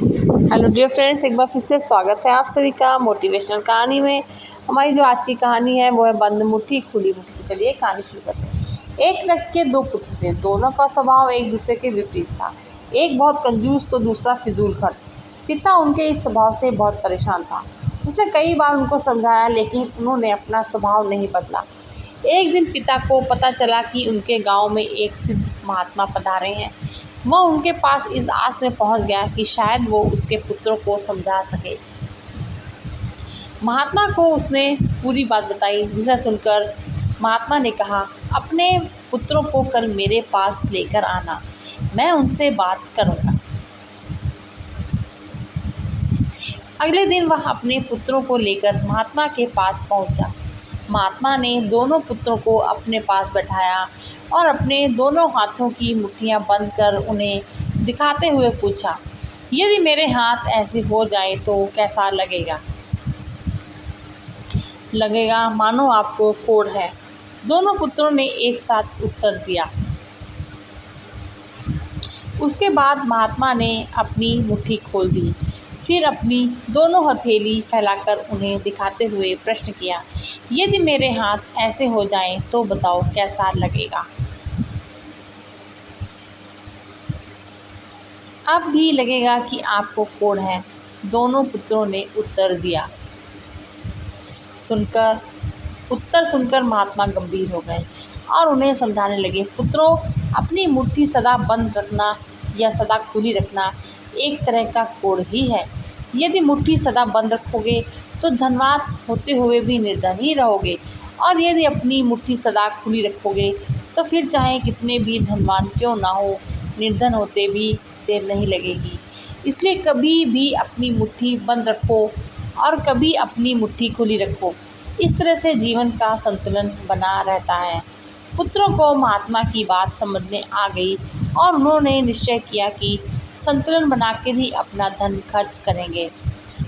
Hello dear friends, एक बार फिर से स्वागत है आप सभी का मोटिवेशनल कहानी में। हमारी जो आज की कहानी है वो है बंद मुट्ठी खुली मुट्ठी। तो चलिए कहानी शुरू करते हैं। एक व्यक्ति के दो पुत्र थे। दोनों का स्वभाव एक दूसरे के विपरीत था। एक बहुत कंजूस तो दूसरा फिजूल खर्च। पिता उनके इस स्वभाव से बहुत परेशान था। उसने कई बार उनको समझाया, लेकिन उन्होंने अपना स्वभाव नहीं बदला। एक दिन पिता को पता चला कि उनके गांव में एक सिद्ध महात्मा पधारे हैं। वह उनके पास इस आस में पहुंच गया कि शायद वो उसके पुत्रों को समझा सके। महात्मा को उसने पूरी बात बताई, जिसे सुनकर महात्मा ने कहा, अपने पुत्रों को कल मेरे पास लेकर आना, मैं उनसे बात करूंगा। अगले दिन वह अपने पुत्रों को लेकर महात्मा के पास पहुंचा। महात्मा ने दोनों पुत्रों को अपने पास बैठाया और अपने दोनों हाथों की मुट्ठियां बंद कर उन्हें दिखाते हुए पूछा, यदि मेरे हाथ ऐसे हो जाए तो कैसा लगेगा? लगेगा मानो आपको कोढ़ है। दोनों पुत्रों ने एक साथ उत्तर दिया। उसके बाद महात्मा ने अपनी मुट्ठी खोल दी, फिर अपनी दोनों हथेली फैलाकर उन्हें दिखाते हुए प्रश्न किया, यदि मेरे हाथ ऐसे हो जाएं तो बताओ कैसा लगेगा? अब भी लगेगा कि आपको कोढ़ है, दोनों पुत्रों ने उत्तर दिया। उत्तर सुनकर महात्मा गंभीर हो गए और उन्हें समझाने लगे, पुत्रों, अपनी मुट्ठी सदा बंद रखना या सदा खुली रखना एक तरह का कोढ़ ही है। यदि मुट्ठी सदा बंद रखोगे तो धनवान होते हुए भी निर्धन ही रहोगे, और यदि अपनी मुट्ठी सदा खुली रखोगे तो फिर चाहे कितने भी धनवान क्यों ना हो, निर्धन होते भी देर नहीं लगेगी। इसलिए कभी भी अपनी मुट्ठी बंद रखो और कभी अपनी मुट्ठी खुली रखो। इस तरह से जीवन का संतुलन बना रहता है। पुत्रों को महात्मा की बात समझ में आ गई और उन्होंने निश्चय किया कि संतुलन बनाकर ही अपना धन खर्च करेंगे।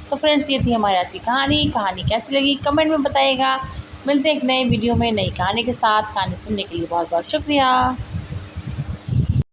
तो फ्रेंड्स, ये थी हमारी आज की कहानी। कहानी कैसी लगी कमेंट में बताइएगा। मिलते हैं एक नए वीडियो में नई कहानी के साथ। कहानी सुनने के लिए बहुत बहुत शुक्रिया।